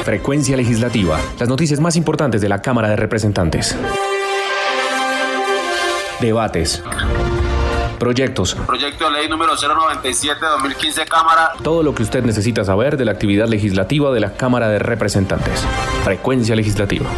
Frecuencia Legislativa. Las noticias más importantes de la Cámara de Representantes. Debates. Proyectos. Proyecto de ley número 097-2015, Cámara. Todo lo que usted necesita saber de la actividad legislativa de la Cámara de Representantes. Frecuencia Legislativa.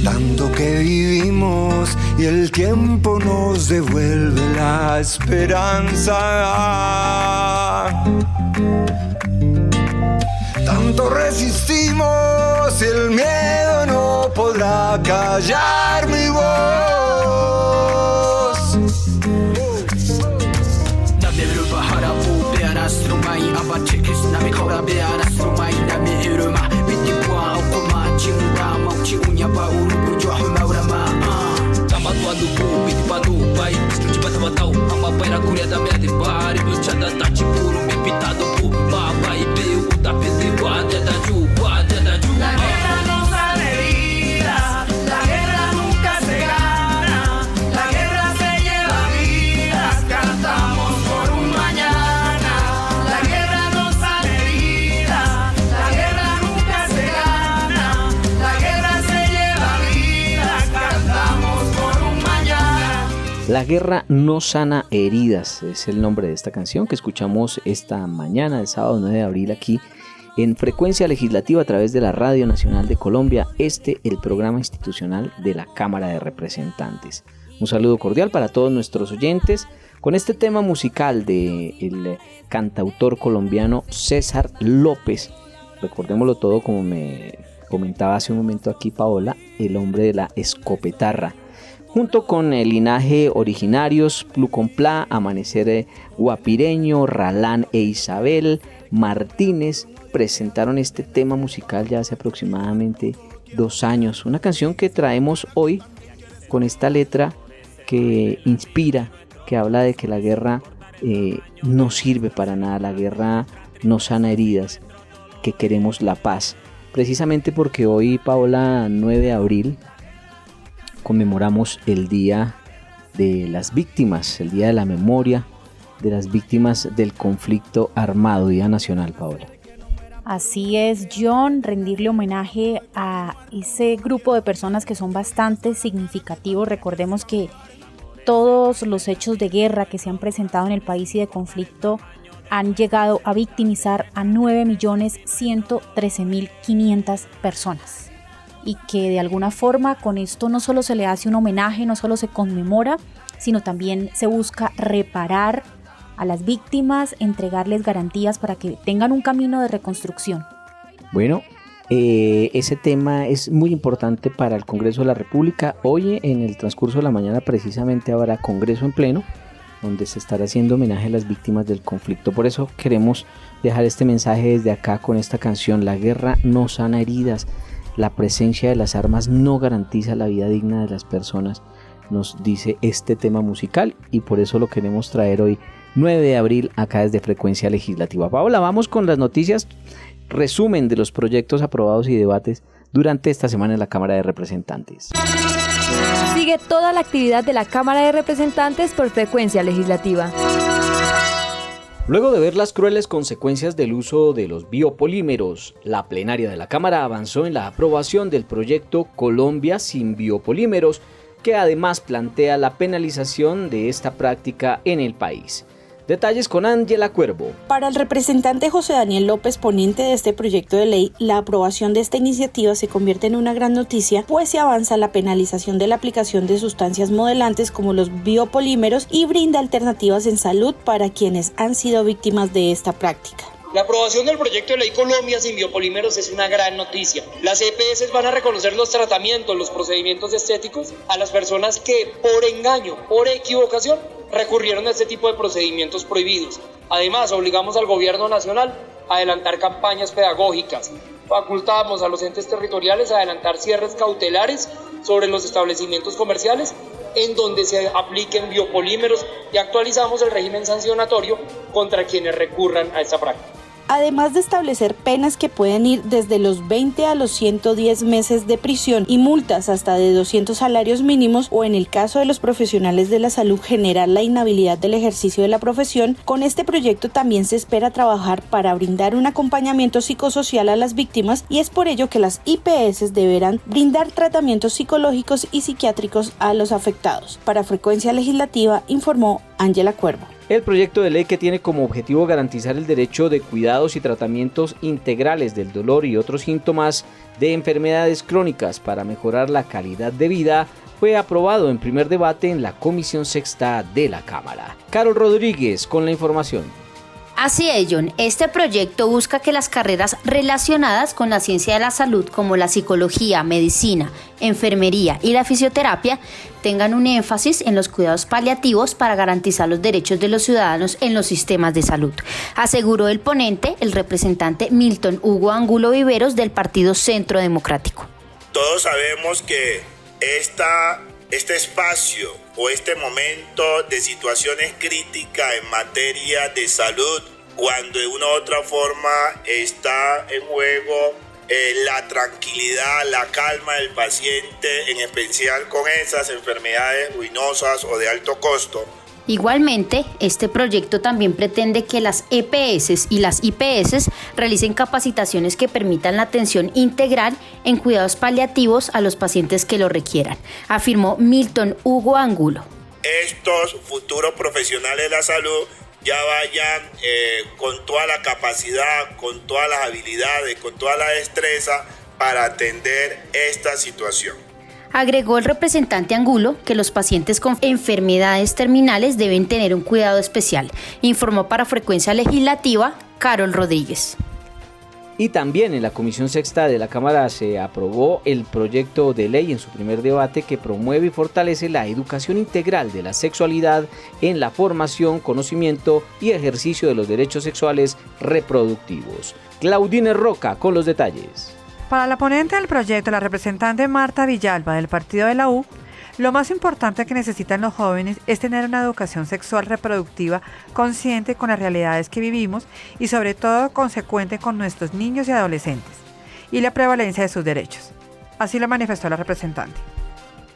Tanto que vivimos y el tiempo nos devuelve la esperanza. Tanto resistimos y el miedo no podrá callar mi voz. La guerra no sana heridas, es el nombre de esta canción que escuchamos esta mañana, el sábado 9 de abril, aquí en Frecuencia Legislativa a través de la Radio Nacional de Colombia, el programa institucional de la Cámara de Representantes. Un saludo cordial para todos nuestros oyentes con este tema musical del cantautor colombiano César López. Recordémoslo todo, como me comentaba hace un momento aquí Paola, el hombre de la escopetarra. Junto con el linaje Originarios, Pluconplá, Amanecer Guapireño, Ralán e Isabel Martínez presentaron este tema musical ya hace aproximadamente 2 años. Una canción que traemos hoy con esta letra que inspira, que habla de que la guerra no sirve para nada, la guerra no sana heridas, que queremos la paz. Precisamente porque hoy, Paola, 9 de abril, conmemoramos el Día de las Víctimas, el Día de la Memoria de las Víctimas del Conflicto Armado, Día Nacional, Paola. Así es, John, rendirle homenaje a ese grupo de personas que son bastante significativos. Recordemos que todos los hechos de guerra que se han presentado en el país y de conflicto han llegado a victimizar a 9.113.500 personas. Y que de alguna forma con esto no solo se le hace un homenaje, no solo se conmemora, sino también se busca reparar a las víctimas, entregarles garantías para que tengan un camino de reconstrucción. Bueno, ese tema es muy importante para el Congreso de la República. Hoy en el transcurso de la mañana precisamente habrá Congreso en pleno, donde se estará haciendo homenaje a las víctimas del conflicto. Por eso queremos dejar este mensaje desde acá con esta canción: la guerra no sana heridas. La presencia de las armas no garantiza la vida digna de las personas, nos dice este tema musical, y por eso lo queremos traer hoy, 9 de abril, acá desde Frecuencia Legislativa. Paola, vamos con las noticias, resumen de los proyectos aprobados y debates durante esta semana en la Cámara de Representantes. Sigue toda la actividad de la Cámara de Representantes por Frecuencia Legislativa. Luego de ver las crueles consecuencias del uso de los biopolímeros, la plenaria de la Cámara avanzó en la aprobación del proyecto Colombia sin biopolímeros, que además plantea la penalización de esta práctica en el país. Detalles con Ángela Cuervo. Para el representante José Daniel López, ponente de este proyecto de ley, la aprobación de esta iniciativa se convierte en una gran noticia, pues se avanza la penalización de la aplicación de sustancias modelantes como los biopolímeros y brinda alternativas en salud para quienes han sido víctimas de esta práctica. La aprobación del proyecto de ley Colombia sin biopolímeros es una gran noticia. Las EPS van a reconocer los tratamientos, los procedimientos estéticos a las personas que por engaño, por equivocación, recurrieron a este tipo de procedimientos prohibidos. Además, obligamos al gobierno nacional a adelantar campañas pedagógicas facultamos a los entes territoriales a adelantar cierres cautelares sobre los establecimientos comerciales en donde se apliquen biopolímeros y actualizamos el régimen sancionatorio contra quienes recurran a esta práctica. Además de establecer penas que pueden ir desde los 20 a los 110 meses de prisión y multas hasta de 200 salarios mínimos, o en el caso de los profesionales de la salud generar la inhabilidad del ejercicio de la profesión, con este proyecto también se espera trabajar para brindar un acompañamiento psicosocial a las víctimas, y es por ello que las IPS deberán brindar tratamientos psicológicos y psiquiátricos a los afectados. Para Frecuencia Legislativa informó Ángela Cuervo. El proyecto de ley, que tiene como objetivo garantizar el derecho de cuidados y tratamientos integrales del dolor y otros síntomas de enfermedades crónicas para mejorar la calidad de vida, fue aprobado en primer debate en la Comisión Sexta de la Cámara. Carol Rodríguez con la información. Así es, John. Este proyecto busca que las carreras relacionadas con la ciencia de la salud, como la psicología, medicina, enfermería y la fisioterapia, tengan un énfasis en los cuidados paliativos para garantizar los derechos de los ciudadanos en los sistemas de salud, aseguró el ponente, el representante Milton Hugo Angulo Viveros del Partido Centro Democrático. Todos sabemos que este espacio o este momento de situaciones críticas en materia de salud, cuando de una u otra forma está en juego la tranquilidad, la calma del paciente, en especial con esas enfermedades ruinosas o de alto costo. Igualmente, este proyecto también pretende que las EPS y las IPS realicen capacitaciones que permitan la atención integral en cuidados paliativos a los pacientes que lo requieran, afirmó Milton Hugo Angulo. Estos futuros profesionales de la salud ya vayan con toda la capacidad, con todas las habilidades, con toda la destreza para atender esta situación. Agregó el representante Angulo que los pacientes con enfermedades terminales deben tener un cuidado especial. Informó para Frecuencia Legislativa Carol Rodríguez. Y también en la Comisión Sexta de la Cámara se aprobó el proyecto de ley en su primer debate que promueve y fortalece la educación integral de la sexualidad en la formación, conocimiento y ejercicio de los derechos sexuales reproductivos. Claudine Roca con los detalles. Para la ponente del proyecto, la representante Marta Villalba del partido de la U, lo más importante que necesitan los jóvenes es tener una educación sexual reproductiva consciente con las realidades que vivimos y sobre todo consecuente con nuestros niños y adolescentes y la prevalencia de sus derechos. Así lo manifestó la representante.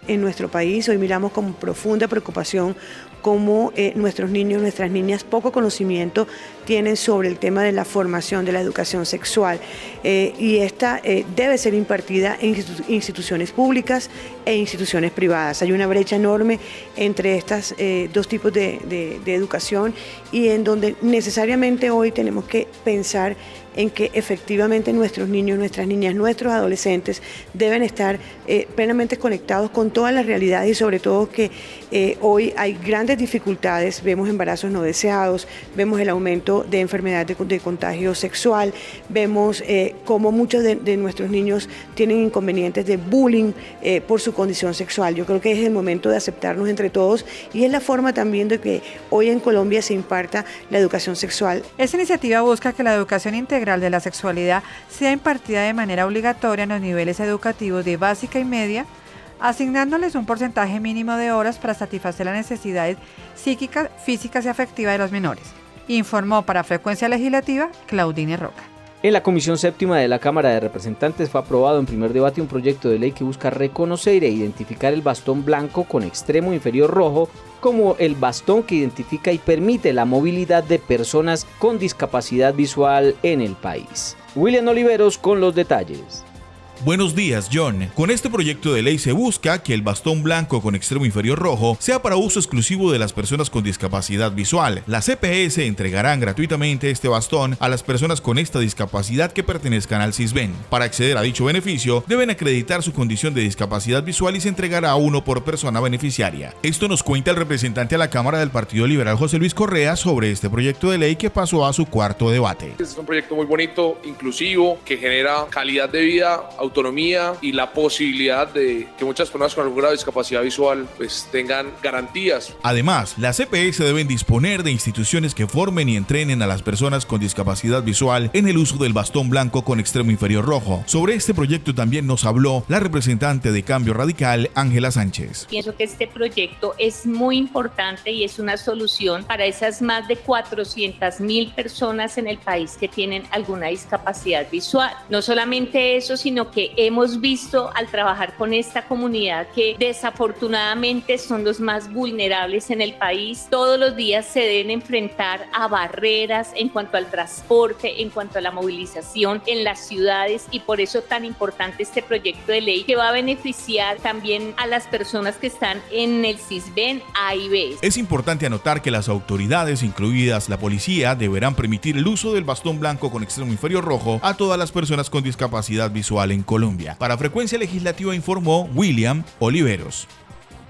En nuestro país hoy miramos con profunda preocupación cómo nuestros niños, nuestras niñas poco conocimiento tienen sobre el tema de la formación, de la educación sexual y esta debe ser impartida en instituciones públicas e instituciones privadas. Hay una brecha enorme entre estos dos tipos de educación y en donde necesariamente hoy tenemos que pensar en que efectivamente nuestros niños, nuestras niñas, nuestros adolescentes deben estar plenamente conectados con todas las realidades y sobre todo que hoy hay grandes dificultades, vemos embarazos no deseados, vemos el aumento de enfermedades de contagio sexual, vemos cómo muchos de nuestros niños tienen inconvenientes de bullying por su condición sexual. Yo creo que es el momento de aceptarnos entre todos y es la forma también de que hoy en Colombia se imparta la educación sexual. Esta iniciativa busca que la educación integral de la sexualidad sea impartida de manera obligatoria en los niveles educativos de básica y media, asignándoles un porcentaje mínimo de horas para satisfacer las necesidades psíquicas, físicas y afectivas de los menores. Informó para Frecuencia Legislativa Claudine Roca. En la Comisión Séptima de la Cámara de Representantes fue aprobado en primer debate un proyecto de ley que busca reconocer e identificar el bastón blanco con extremo inferior rojo como el bastón que identifica y permite la movilidad de personas con discapacidad visual en el país. William Oliveros con los detalles. Buenos días, John. Con este proyecto de ley se busca que el bastón blanco con extremo inferior rojo sea para uso exclusivo de las personas con discapacidad visual. Las EPS entregarán gratuitamente este bastón a las personas con esta discapacidad que pertenezcan al CISBEN. Para acceder a dicho beneficio, deben acreditar su condición de discapacidad visual y se entregará uno por persona beneficiaria. Esto nos cuenta el representante a la Cámara del Partido Liberal, José Luis Correa, sobre este proyecto de ley que pasó a su cuarto debate. Es un proyecto muy bonito, inclusivo, que genera calidad de vida, autonomía y la posibilidad de que muchas personas con algún grado de discapacidad visual pues tengan garantías. Además, las EPS deben disponer de instituciones que formen y entrenen a las personas con discapacidad visual en el uso del bastón blanco con extremo inferior rojo. Sobre este proyecto también nos habló la representante de Cambio Radical, Ángela Sánchez. Pienso que este proyecto es muy importante y es una solución para esas más de 400.000 personas en el país que tienen alguna discapacidad visual. No solamente eso, sino que hemos visto al trabajar con esta comunidad que desafortunadamente son los más vulnerables en el país. Todos los días se deben enfrentar a barreras en cuanto al transporte, en cuanto a la movilización en las ciudades, y por eso tan importante este proyecto de ley que va a beneficiar también a las personas que están en el CISBEN A y B. Es importante anotar que las autoridades, incluidas la policía, deberán permitir el uso del bastón blanco con extremo inferior rojo a todas las personas con discapacidad visual en Colombia. Para Frecuencia Legislativa informó William Oliveros.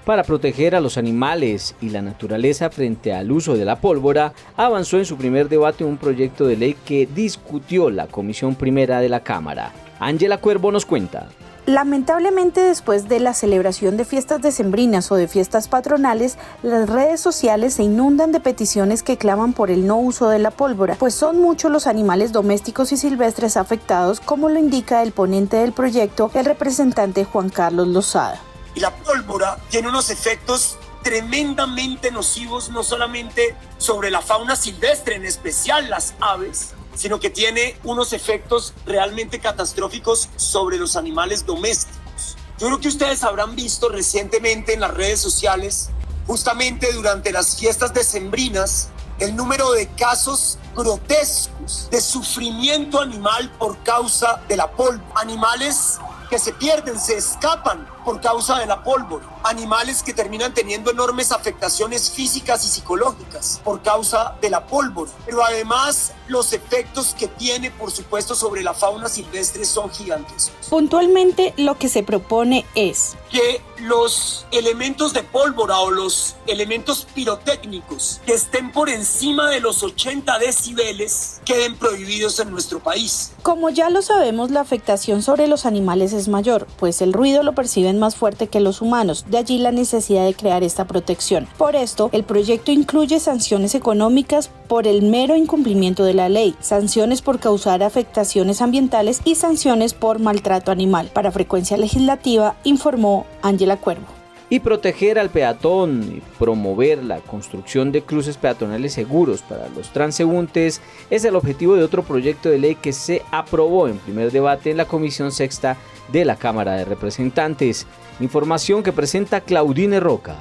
Para proteger a los animales y la naturaleza frente al uso de la pólvora, avanzó en su primer debate un proyecto de ley que discutió la Comisión Primera de la Cámara. Ángela Cuervo nos cuenta. Lamentablemente, después de la celebración de fiestas decembrinas o de fiestas patronales, las redes sociales se inundan de peticiones que claman por el no uso de la pólvora, pues son muchos los animales domésticos y silvestres afectados, como lo indica el ponente del proyecto, el representante Juan Carlos Lozada. Y la pólvora tiene unos efectos tremendamente nocivos, no solamente sobre la fauna silvestre, en especial las aves, sino que tiene unos efectos realmente catastróficos sobre los animales domésticos. Yo creo que ustedes habrán visto recientemente en las redes sociales, justamente durante las fiestas decembrinas, el número de casos grotescos de sufrimiento animal por causa de la pólvora. Animales que se pierden, se escapan por causa de la pólvora. Animales que terminan teniendo enormes afectaciones físicas y psicológicas por causa de la pólvora. Pero además, los efectos que tiene, por supuesto, sobre la fauna silvestre son gigantescos. Puntualmente, lo que se propone es que los elementos de pólvora o los elementos pirotécnicos que estén por encima de los 80 decibeles queden prohibidos en nuestro país. Como ya lo sabemos, la afectación sobre los animales es mayor, pues el ruido lo perciben más fuerte que los humanos, de allí la necesidad de crear esta protección. Por esto, el proyecto incluye sanciones económicas por el mero incumplimiento de la ley, sanciones por causar afectaciones ambientales y sanciones por maltrato animal. Para Frecuencia Legislativa, informó Ángela Cuervo. Y proteger al peatón y promover la construcción de cruces peatonales seguros para los transeúntes es el objetivo de otro proyecto de ley que se aprobó en primer debate en la Comisión Sexta de la Cámara de Representantes. Información que presenta Claudine Roca.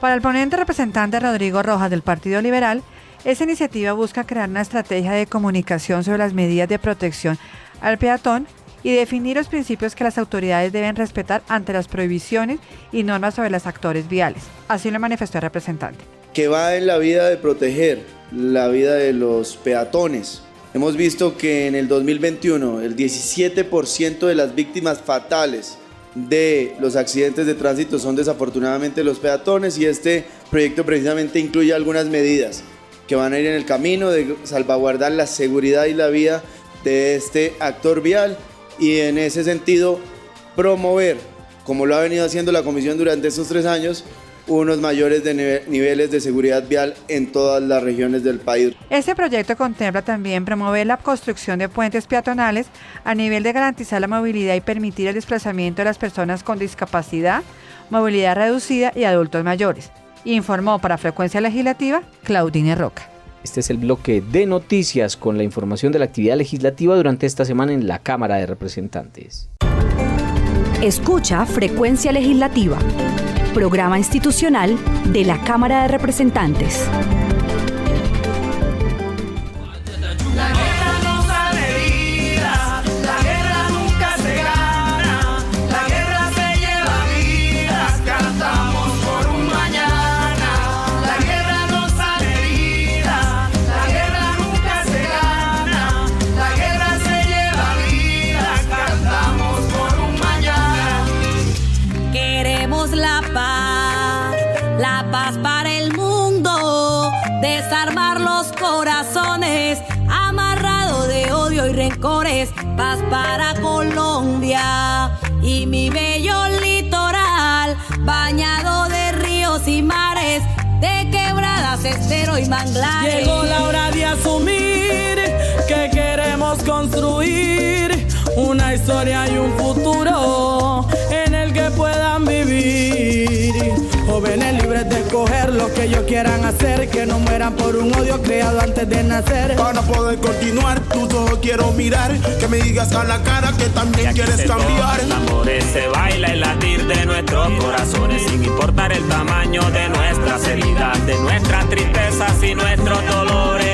Para el ponente representante Rodrigo Rojas del Partido Liberal, esta iniciativa busca crear una estrategia de comunicación sobre las medidas de protección al peatón y definir los principios que las autoridades deben respetar ante las prohibiciones y normas sobre los actores viales. Así lo manifestó el representante. Que va en la vida de proteger la vida de los peatones. Hemos visto que en el 2021 el 17% de las víctimas fatales de los accidentes de tránsito son desafortunadamente los peatones, y este proyecto precisamente incluye algunas medidas que van a ir en el camino de salvaguardar la seguridad y la vida de este actor vial, y en ese sentido promover, como lo ha venido haciendo la Comisión durante estos 3 años, unos mayores niveles de seguridad vial en todas las regiones del país. Este proyecto contempla también promover la construcción de puentes peatonales a nivel de garantizar la movilidad y permitir el desplazamiento de las personas con discapacidad, movilidad reducida y adultos mayores. Informó para Frecuencia Legislativa Claudine Roca. Este es el bloque de noticias con la información de la actividad legislativa durante esta semana en la Cámara de Representantes. Escucha Frecuencia Legislativa, programa institucional de la Cámara de Representantes. Para el mundo, desarmar los corazones, amarrado de odio y rencor. rencores, paz para Colombia y mi bello litoral, bañado de ríos y mares, de quebradas, estero y manglares. Llegó la hora de asumir que queremos construir una historia y un futuro en el que puedan vivir. Jóvenes libres de escoger lo que ellos quieran hacer, que no mueran por un odio creado antes de nacer. Para poder continuar, tus ojos quiero mirar, que me digas a la cara que también quieres cambiar. El amor se baila el latir de nuestros corazones, sin importar el tamaño de nuestras heridas, de nuestras tristezas y nuestros dolores.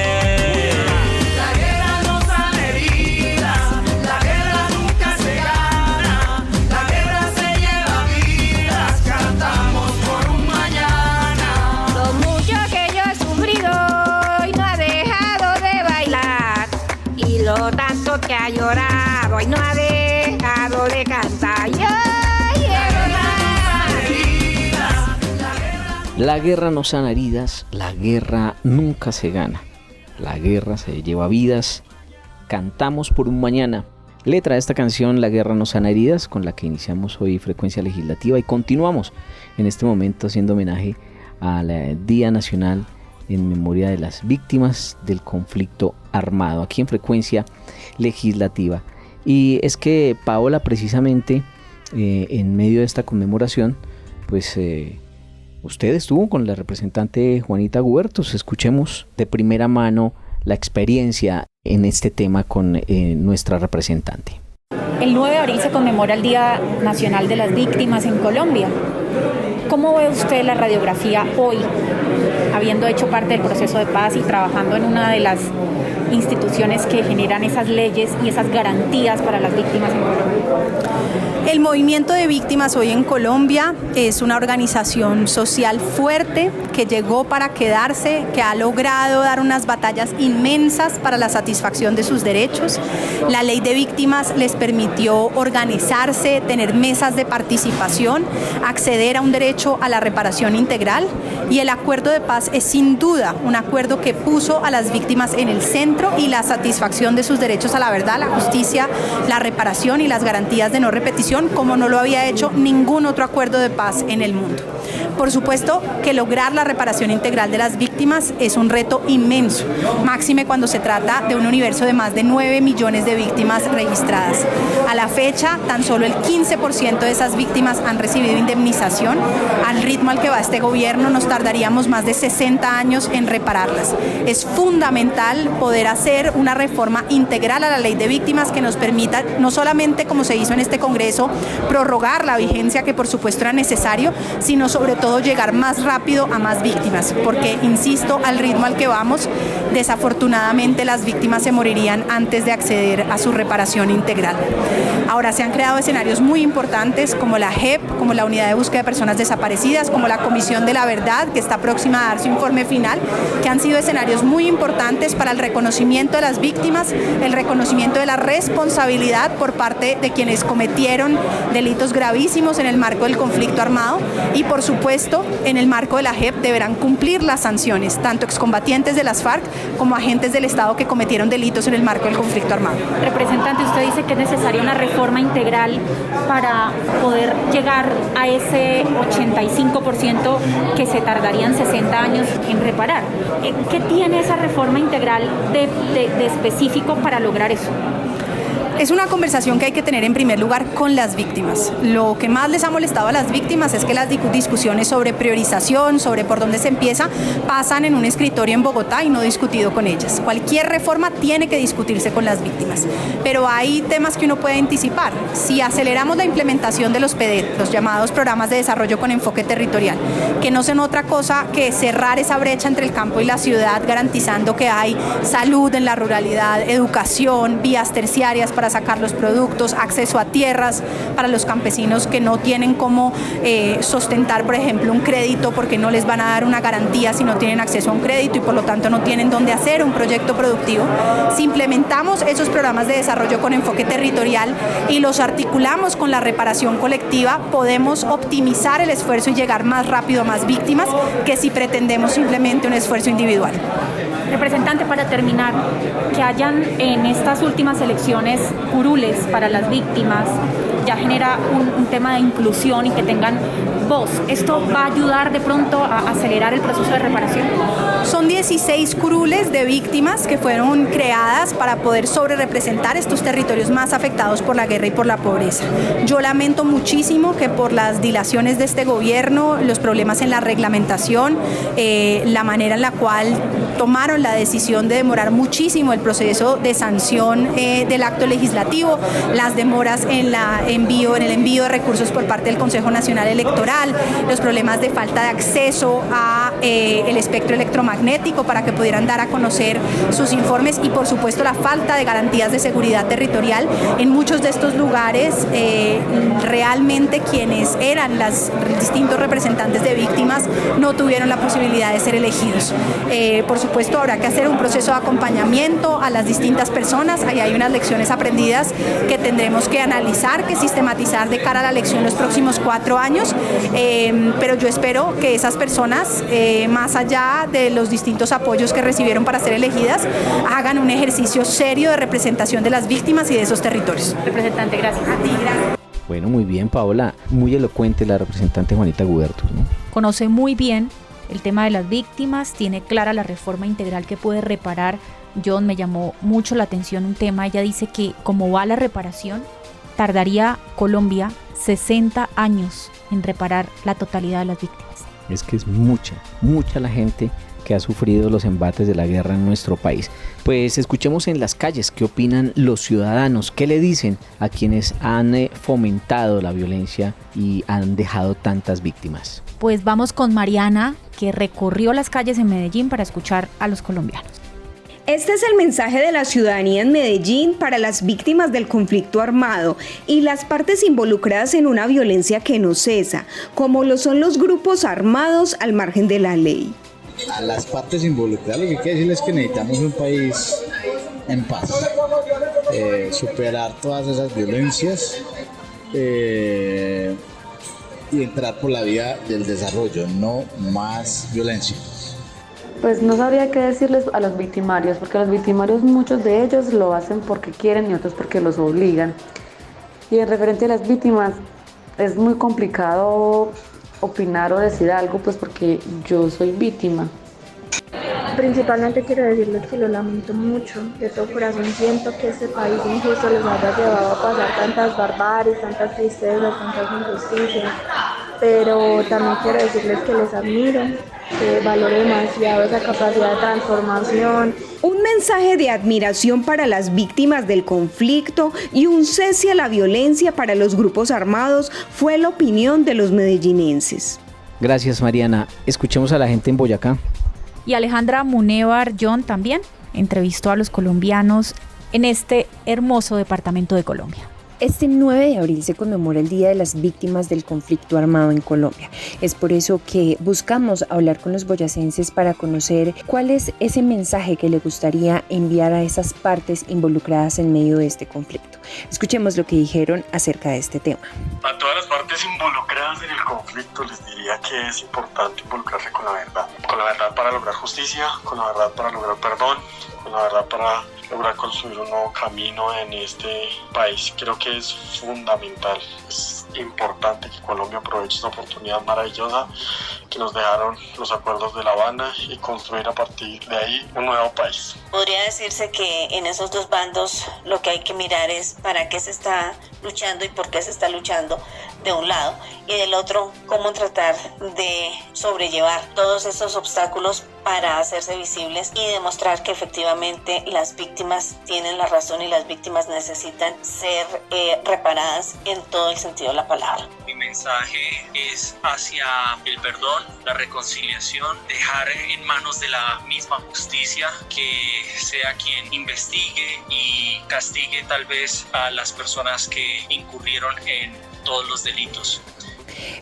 Lo tanto que ha llorado y no ha dejado de cantar. La guerra no sana heridas, la guerra nunca se gana. La guerra se lleva vidas. Cantamos por un mañana. Letra de esta canción, La guerra no sana heridas, con la que iniciamos hoy Frecuencia Legislativa y continuamos en este momento haciendo homenaje al Día Nacional en memoria de las víctimas del conflicto armado, aquí en Frecuencia Legislativa. Y es que Paola, precisamente en medio de esta conmemoración, pues usted estuvo con la representante Juanita Gubertos. Escuchemos de primera mano la experiencia en este tema con nuestra representante. El 9 de abril se conmemora el Día Nacional de las Víctimas en Colombia. ¿Cómo ve usted la radiografía hoy, habiendo hecho parte del proceso de paz y trabajando en una de las instituciones que generan esas leyes y esas garantías para las víctimas en Colombia? El movimiento de víctimas hoy en Colombia es una organización social fuerte que llegó para quedarse, que ha logrado dar unas batallas inmensas para la satisfacción de sus derechos. La ley de víctimas les permitió organizarse, tener mesas de participación, acceder a un derecho a la reparación integral, y el acuerdo de paz es sin duda un acuerdo que puso a las víctimas en el centro y la satisfacción de sus derechos a la verdad, la justicia, la reparación y las garantías de no repetición, como no lo había hecho ningún otro acuerdo de paz en el mundo. Por supuesto que lograr la reparación integral de las víctimas es un reto inmenso, máxime cuando se trata de un universo de más de 9 millones de víctimas registradas. A la fecha, tan solo el 15% de esas víctimas han recibido indemnización. Al ritmo al que va este gobierno, nos tardaríamos más de 60 años en repararlas. Es fundamental poder hacer una reforma integral a la ley de víctimas que nos permita, no solamente como se hizo en este Congreso, prorrogar la vigencia, que por supuesto era necesario, sino sobre todo llegar más rápido a más víctimas, porque, insisto, al ritmo al que vamos, desafortunadamente las víctimas se morirían antes de acceder a su reparación integral. Ahora se han creado escenarios muy importantes como la JEP, como la Unidad de Búsqueda de Personas Desaparecidas, como la Comisión de la Verdad, que está próxima a dar su informe final, que han sido escenarios muy importantes para el reconocimiento de las víctimas, el reconocimiento de la responsabilidad por parte de quienes cometieron delitos gravísimos en el marco del conflicto armado, y por supuesto en el marco de la JEP deberán cumplir las sanciones, tanto excombatientes de las FARC como agentes del Estado que cometieron delitos en el marco del conflicto armado. Representante, usted dice que es necesaria una reforma integral para poder llegar a ese 85% que se tardarían 60 años en reparar. ¿Qué tiene esa reforma integral de específico para lograr eso? Es una conversación que hay que tener en primer lugar con las víctimas. Lo que más les ha molestado a las víctimas es que las discusiones sobre priorización, sobre por dónde se empieza, pasan en un escritorio en Bogotá y no discutido con ellas. Cualquier reforma tiene que discutirse con las víctimas, pero hay temas que uno puede anticipar. Si aceleramos la implementación de los PDET, los llamados programas de desarrollo con enfoque territorial, que no son otra cosa que cerrar esa brecha entre el campo y la ciudad, garantizando que hay salud en la ruralidad, educación, vías terciarias para sacar los productos, acceso a tierras para los campesinos que no tienen cómo sustentar, por ejemplo, un crédito, porque no les van a dar una garantía si no tienen acceso a un crédito y por lo tanto no tienen dónde hacer un proyecto productivo. Si implementamos esos programas de desarrollo con enfoque territorial y los articulamos con la reparación colectiva, podemos optimizar el esfuerzo y llegar más rápido a más víctimas que si pretendemos simplemente un esfuerzo individual. Representante, para terminar, que hayan en estas últimas elecciones curules para las víctimas ya genera un tema de inclusión y que tengan voz. ¿Esto va a ayudar de pronto a acelerar el proceso de reparación? Son 16 curules de víctimas que fueron creadas para poder sobrerepresentar estos territorios más afectados por la guerra y por la pobreza. Yo lamento muchísimo que por las dilaciones de este gobierno, los problemas en la reglamentación, la manera en la cual tomaron la decisión de demorar muchísimo el proceso de sanción del acto legislativo, las demoras en el envío de recursos por parte del Consejo Nacional Electoral, los problemas de falta de acceso a el espectro electromagnético para que pudieran dar a conocer sus informes y por supuesto la falta de garantías de seguridad territorial. En muchos de estos lugares realmente quienes eran los distintos representantes de víctimas no tuvieron la posibilidad de ser elegidos. Por supuesto habrá que hacer un proceso de acompañamiento a las distintas personas. Ahí hay unas lecciones aprendidas que tendremos que analizar, que sistematizar de cara a la elección los próximos 4 años, pero yo espero que esas personas, más allá de los distintos apoyos que recibieron para ser elegidas, hagan un ejercicio serio de representación de las víctimas y de esos territorios. Representante, gracias. A ti, gracias. Bueno, muy bien, Paola. Muy elocuente la representante Juanita Gubertus, ¿no? Conoce muy bien el tema de las víctimas, tiene clara la reforma integral que puede reparar. John, me llamó mucho la atención un tema. Ella dice que como va la reparación, tardaría Colombia 60 años en reparar la totalidad de las víctimas. Es que es mucha la gente que ha sufrido los embates de la guerra en nuestro país. Pues escuchemos en las calles qué opinan los ciudadanos, qué le dicen a quienes han fomentado la violencia y han dejado tantas víctimas. Pues vamos con Mariana, que recorrió las calles en Medellín para escuchar a los colombianos. Este es el mensaje de la ciudadanía en Medellín para las víctimas del conflicto armado y las partes involucradas en una violencia que no cesa, como lo son los grupos armados al margen de la ley. A las partes involucradas lo que hay que decirles es que necesitamos un país en paz, superar todas esas violencias y entrar por la vía del desarrollo, no más violencia. Pues no sabría qué decirles a los victimarios, porque los victimarios, muchos de ellos lo hacen porque quieren y otros porque los obligan. Y en referente a las víctimas, es muy complicado opinar o decir algo, pues porque yo soy víctima. Principalmente quiero decirles que lo lamento mucho, de todo corazón siento que este país injusto les haya llevado a pasar tantas barbaries, tantas tristezas, tantas injusticias, pero también quiero decirles que les admiro, que valoro demasiado esa capacidad de transformación. Un mensaje de admiración para las víctimas del conflicto y un cese a la violencia para los grupos armados fue la opinión de los medellinenses. Gracias, Mariana. Escuchemos a la gente en Boyacá. Y Alejandra Munevar John también entrevistó a los colombianos en este hermoso departamento de Colombia. Este 9 de abril se conmemora el Día de las Víctimas del Conflicto Armado en Colombia. Es por eso que buscamos hablar con los boyacenses para conocer cuál es ese mensaje que le gustaría enviar a esas partes involucradas en medio de este conflicto. Escuchemos lo que dijeron acerca de este tema. A todas las partes involucradas en el conflicto les diría que es importante involucrarse con la verdad para lograr justicia, con la verdad para lograr perdón, con la verdad para lograr construir un nuevo camino en este país. Creo que es fundamental, es importante que Colombia aproveche esta oportunidad maravillosa que nos dejaron los acuerdos de La Habana y construir a partir de ahí un nuevo país. Podría decirse que en esos dos bandos lo que hay que mirar es para qué se está luchando y por qué se está luchando de un lado, y del otro cómo tratar de sobrellevar todos estos obstáculos para hacerse visibles y demostrar que efectivamente las víctimas tienen la razón y las víctimas necesitan ser reparadas en todo el sentido de la palabra. Mi mensaje es hacia el perdón, la reconciliación, dejar en manos de la misma justicia que sea quien investigue y castigue tal vez a las personas que incurrieron en todos los delitos.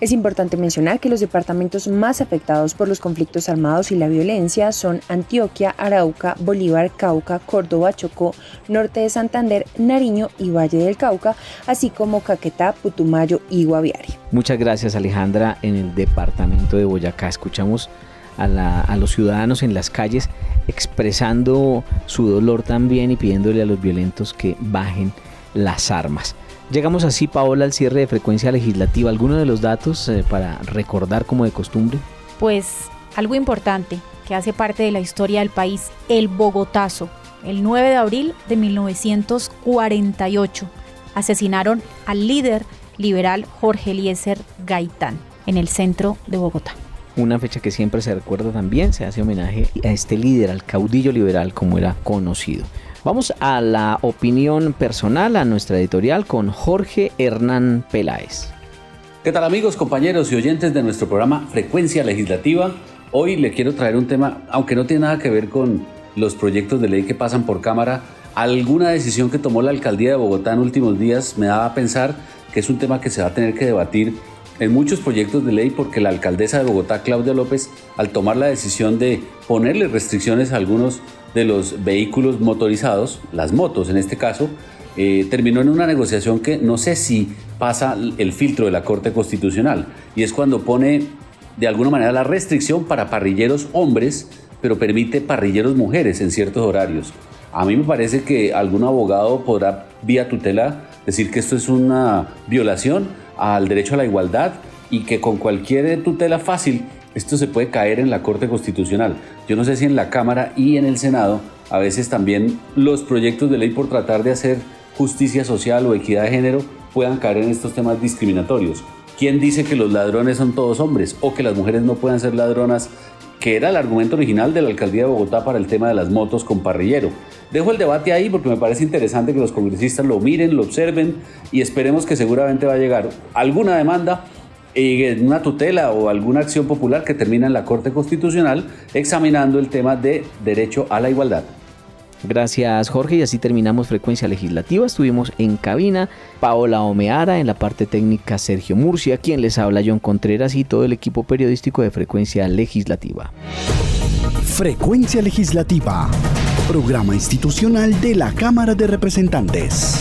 Es importante mencionar que los departamentos más afectados por los conflictos armados y la violencia son Antioquia, Arauca, Bolívar, Cauca, Córdoba, Chocó, Norte de Santander, Nariño y Valle del Cauca, así como Caquetá, Putumayo y Guaviare. Muchas gracias, Alejandra. En el departamento de Boyacá escuchamos a los ciudadanos en las calles expresando su dolor también y pidiéndole a los violentos que bajen las armas. Llegamos así, Paola, al cierre de Frecuencia Legislativa. ¿Alguno de los datos para recordar como de costumbre? Pues algo importante que hace parte de la historia del país, el Bogotazo. El 9 de abril de 1948 asesinaron al líder liberal Jorge Eliezer Gaitán en el centro de Bogotá. Una fecha que siempre se recuerda también, se hace homenaje a este líder, al caudillo liberal como era conocido. Vamos a la opinión personal, a nuestra editorial con Jorge Hernán Peláez. ¿Qué tal amigos, compañeros y oyentes de nuestro programa Frecuencia Legislativa? Hoy le quiero traer un tema, aunque no tiene nada que ver con los proyectos de ley que pasan por Cámara. Alguna decisión que tomó la Alcaldía de Bogotá en últimos días me daba a pensar que es un tema que se va a tener que debatir en muchos proyectos de ley, porque la alcaldesa de Bogotá, Claudia López, al tomar la decisión de ponerle restricciones a algunos de los vehículos motorizados, las motos en este caso, terminó en una negociación que no sé si pasa el filtro de la Corte Constitucional, y es cuando pone de alguna manera la restricción para parrilleros hombres, pero permite parrilleros mujeres en ciertos horarios. A mí me parece que algún abogado podrá vía tutela decir que esto es una violación al derecho a la igualdad y que con cualquier tutela fácil esto se puede caer en la Corte Constitucional. Yo no sé si en la Cámara y en el Senado a veces también los proyectos de ley, por tratar de hacer justicia social o equidad de género, puedan caer en estos temas discriminatorios. ¿Quién dice que los ladrones son todos hombres o que las mujeres no puedan ser ladronas? Que era el argumento original de la Alcaldía de Bogotá para el tema de las motos con parrillero. Dejo el debate ahí porque me parece interesante que los congresistas lo miren, lo observen, y esperemos que seguramente va a llegar alguna demanda, una tutela o alguna acción popular que termina en la Corte Constitucional examinando el tema de derecho a la igualdad. Gracias, Jorge, y así terminamos Frecuencia Legislativa. Estuvimos en cabina Paola Omeara, en la parte técnica Sergio Murcia, quien les habla John Contreras y todo el equipo periodístico de Frecuencia Legislativa. Frecuencia Legislativa, programa institucional de la Cámara de Representantes.